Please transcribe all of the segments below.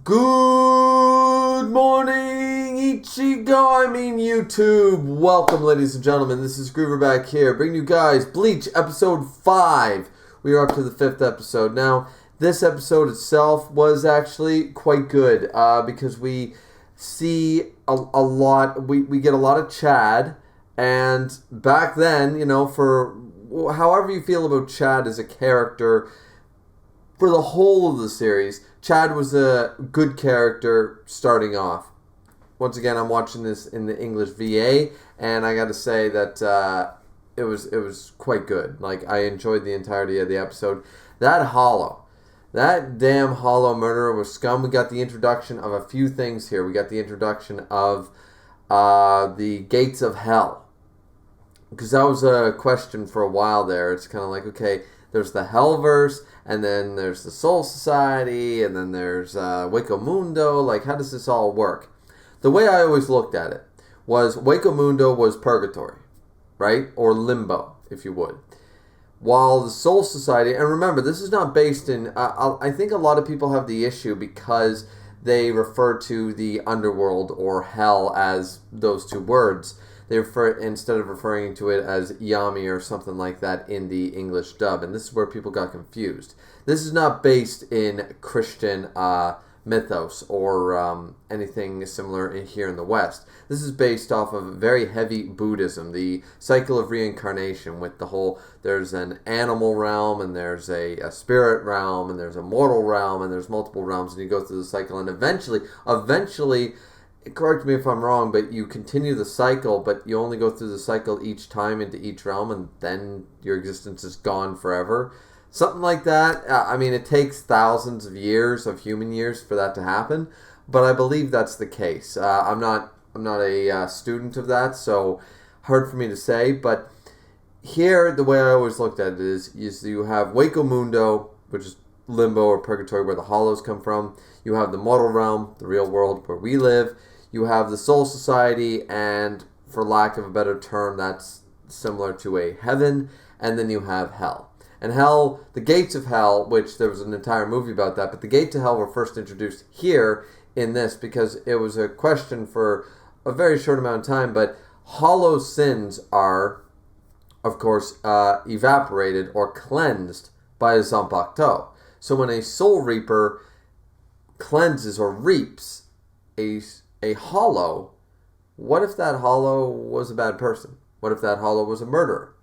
Good morning, Ichigo, YouTube. Welcome, ladies and gentlemen. This is Griever back here, bringing you guys Bleach, episode 5. We are up to the 5th episode. Now, this episode itself was actually quite good, because we see a lot, we get a lot of Chad, and back then, for however you feel about Chad as a character, for the whole of the series, Chad was a good character starting off. Once again, I'm watching this in the English VA, and I got to say that it was quite good. Like, I enjoyed the entirety of the episode. That damn Hollow murderer was scum. We got the introduction of a few things here. We got the introduction of the gates of hell, because that was a question for a while there. It's kind of like, okay, there's the Hellverse, and then there's the Soul Society, and then there's Hueco Mundo. Like, how does this all work? The way I always looked at it was Hueco Mundo was purgatory, right? Or limbo, if you would. While the Soul Society, and remember, this is not based in, I think a lot of people have the issue because they refer to the underworld or hell as those two words. They refer, instead of referring to it as Yami or something like that in the English dub. And this is where people got confused. This is not based in Christian mythos or anything similar here in the West. This is based off of very heavy Buddhism, the cycle of reincarnation with the whole, there's an animal realm, and there's a spirit realm, and there's a mortal realm, and there's multiple realms, and you go through the cycle, and eventually, correct me if I'm wrong, but you continue the cycle, but you only go through the cycle each time into each realm, and then your existence is gone forever. Something like that. I mean, it takes thousands of years, of human years, for that to happen, but I believe that's the case. I'm not a student of that, so hard for me to say, but here, the way I always looked at it is you have Hueco Mundo, which is limbo or purgatory, where the hollows come from. You have the mortal realm, the real world where we live. You have the Soul Society, and for lack of a better term, that's similar to a heaven. And then you have hell. And hell, the gates of hell, which there was an entire movie about that, but the gates of hell were first introduced here in this because it was a question for a very short amount of time. But hollow sins are, of course, evaporated or cleansed by a Zanpakuto. So when a Soul Reaper cleanses or reaps a hollow, what if that hollow was a bad person? What if that hollow was a murderer,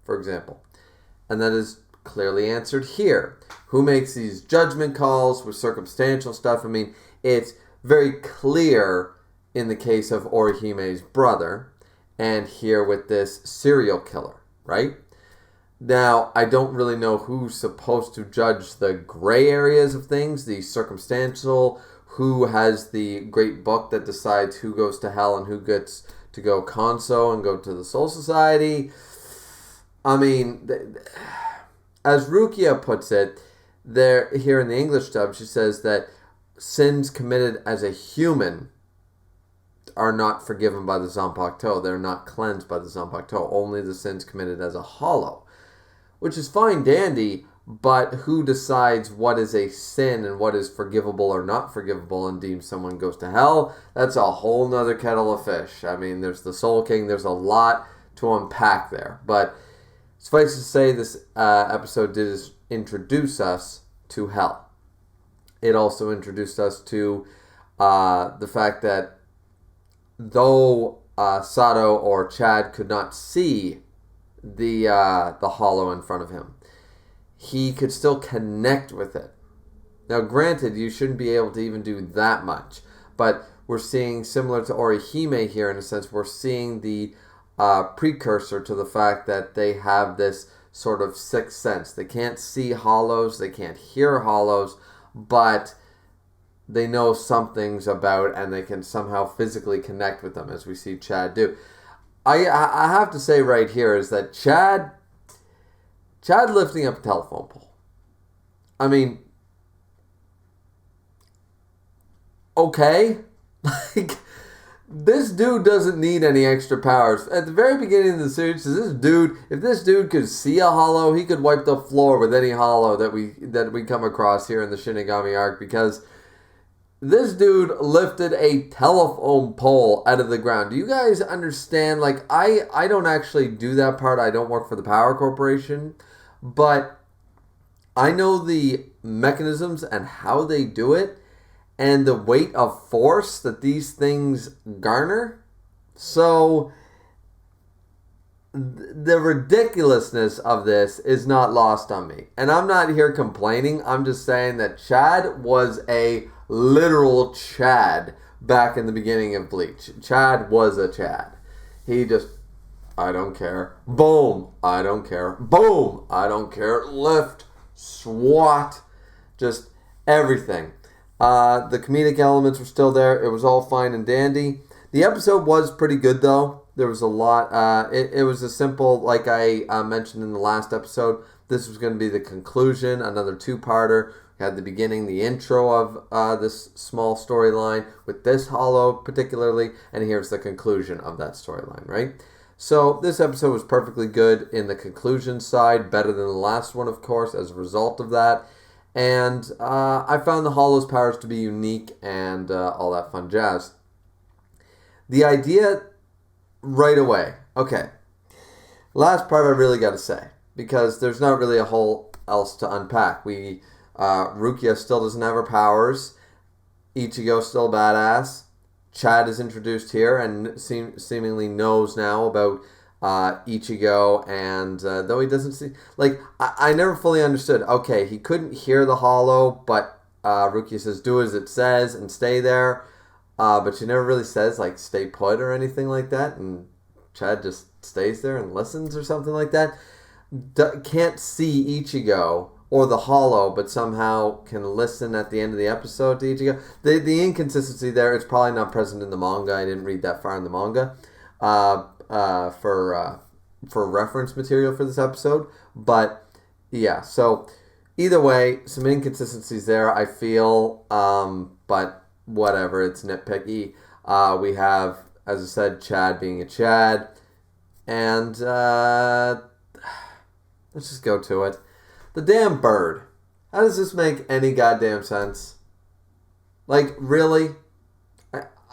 for example? And that is clearly answered here. Who makes these judgment calls with circumstantial stuff? I mean, it's very clear in the case of Orihime's brother, and here with this serial killer, right? Now, I don't really know who's supposed to judge the gray areas of things, the circumstantial, who has the great book that decides who goes to hell and who gets to go Konso and go to the Soul Society. I mean, as Rukia puts it, here in the English dub, she says that sins committed as a human are not forgiven by the Zanpakuto. They're not cleansed by the Zanpakuto. Only the sins committed as a hollow. Which is fine, dandy, but who decides what is a sin and what is forgivable or not forgivable and deems someone goes to hell? That's a whole nother kettle of fish. I mean, there's the Soul King. There's a lot to unpack there. But suffice to say, this episode did introduce us to hell. It also introduced us to the fact that though Sato or Chad could not see the hollow in front of him, he could still connect with it. Now, granted, you shouldn't be able to even do that much, but we're seeing, similar to Orihime here in a sense, we're seeing the precursor to the fact that they have this sort of sixth sense. They can't see hollows, they can't hear hollows, but they know something's about and they can somehow physically connect with them, as we see Chad do. I have to say right here is that Chad lifting up a telephone pole. I mean, okay, like, this dude doesn't need any extra powers. At the very beginning of the series, if this dude could see a hollow, he could wipe the floor with any hollow that we come across here in the Shinigami arc, because This dude lifted a telephone pole out of the ground. Do you guys understand? Like, I don't actually do that part. I don't work for the Power Corporation. But I know the mechanisms and how they do it and the weight of force that these things garner. So the ridiculousness of this is not lost on me. And I'm not here complaining. I'm just saying that Chad was a literal Chad back in the beginning of Bleach. Chad was a Chad. He just, I don't care. Boom, I don't care. Boom, I don't care. Lift, swat, just everything. The comedic elements were still there. It was all fine and dandy. The episode was pretty good, though. There was a lot. It was a simple, like I mentioned in the last episode, this was going to be the conclusion, another two-parter. We had the beginning, the intro of this small storyline with this hollow particularly, and here's the conclusion of that storyline, right? So this episode was perfectly good in the conclusion side, better than the last one, of course, as a result of that. And I found the hollow's powers to be unique and all that fun jazz. The idea right away. Okay. Last part I really got to say, because there's not really a whole else to unpack. Rukia still doesn't have her powers. Ichigo's still badass. Chad is introduced here and seemingly knows now about Ichigo, and though he doesn't see... Like, I never fully understood. Okay, he couldn't hear the hollow, but Rukia says, do as it says and stay there. But she never really says, like, stay put or anything like that. And Chad just stays there and listens or something like that. Can't see Ichigo or the hollow, but somehow can listen at the end of the episode to Ichigo. The inconsistency there is probably not present in the manga. I didn't read that far in the manga for reference material for this episode. But, yeah, so either way, some inconsistencies there, I feel. But whatever, it's nitpicky. We have, as I said, Chad being a Chad. And let's just go to it. The damn bird. How does this make any goddamn sense? Like, really?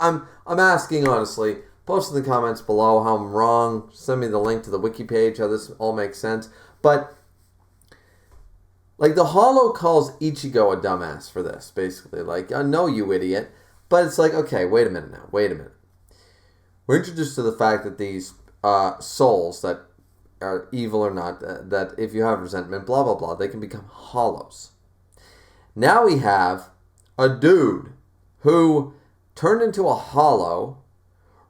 I'm asking honestly. Post in the comments below how I'm wrong. Send me the link to the wiki page, how this all makes sense. But, like, the Hollow calls Ichigo a dumbass for this, basically. Like, I know you idiot. But it's like, okay, wait a minute now. Wait a minute. We're introduced to the fact that these souls that are evil or not, that if you have resentment, blah, blah, blah, they can become hollows. Now we have a dude who turned into a hollow,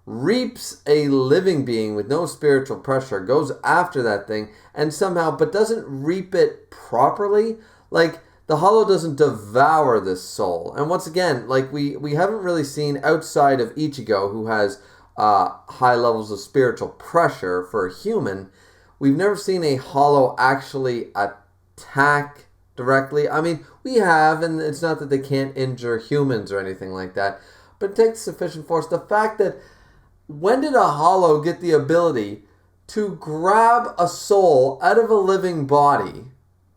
reaps a living being with no spiritual pressure, goes after that thing, and somehow, but doesn't reap it properly. Like, the hollow doesn't devour this soul. And once again, like, we haven't really seen outside of Ichigo, who has high levels of spiritual pressure for a human, we've never seen a hollow actually attack directly. I mean, we have, and it's not that they can't injure humans or anything like that, but it takes sufficient force. The fact that, when did a hollow get the ability to grab a soul out of a living body?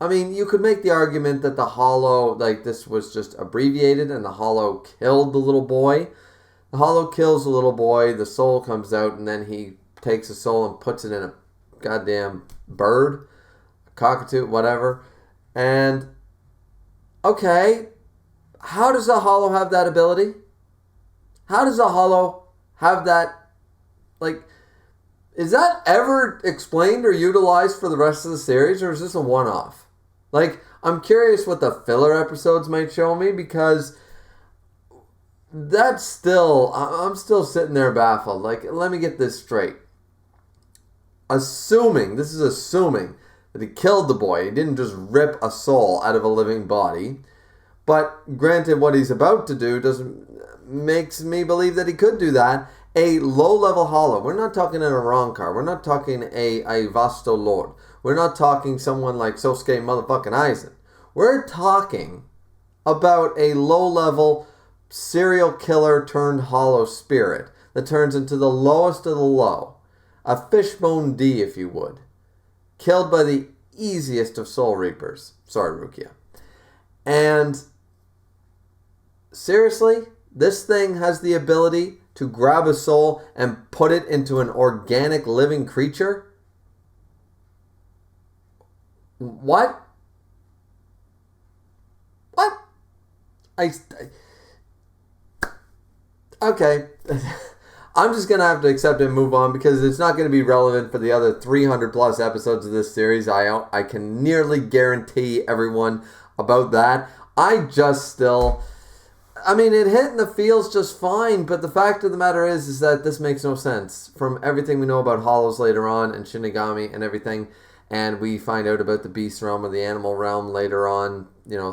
I mean, you could make the argument that the hollow, like, this was just abbreviated and the hollow killed the little boy. The hollow kills the little boy, the soul comes out, and then he takes the soul and puts it in a goddamn bird, a cockatoo, whatever. And, okay, how does a hollow have that ability? How does a hollow have that, like, is that ever explained or utilized for the rest of the series, or is this a one-off? Like, I'm curious what the filler episodes might show me, because that's still, I'm still sitting there baffled. Like, let me get this straight. This is assuming that he killed the boy. He didn't just rip a soul out of a living body. But granted, what he's about to do makes me believe that he could do that. A low-level hollow. We're not talking an Arankar. We're not talking a Vasto Lord. We're not talking someone like Sosuke motherfucking Aizen. We're talking about a low-level serial killer turned hollow spirit that turns into the lowest of the low. A fishbone D, if you would. Killed by the easiest of soul reapers. Sorry, Rukia. And seriously, this thing has the ability to grab a soul and put it into an organic living creature? What? What? Okay. I'm just going to have to accept it and move on because it's not going to be relevant for the other 300 plus episodes of this series. I can nearly guarantee everyone about that. I mean, it hit in the feels just fine, but the fact of the matter is that this makes no sense. From everything we know about Hollows later on and Shinigami and everything, and we find out about the beast realm or the animal realm later on,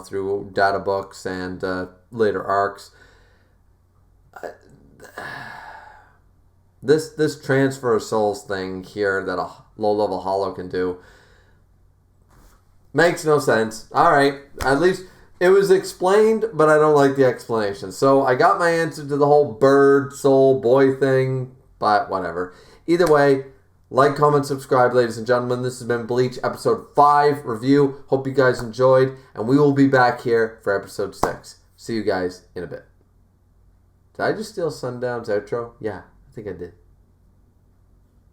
through data books and later arcs. This transfer of souls thing here that a low-level Hollow can do makes no sense. Alright, at least it was explained, but I don't like the explanation. So I got my answer to the whole bird, soul, boy thing, but whatever. Either way, like, comment, subscribe, ladies and gentlemen. This has been Bleach Episode 5 review. Hope you guys enjoyed, and we will be back here for Episode 6. See you guys in a bit. Did I just steal Sundown's outro? Yeah, I think I did.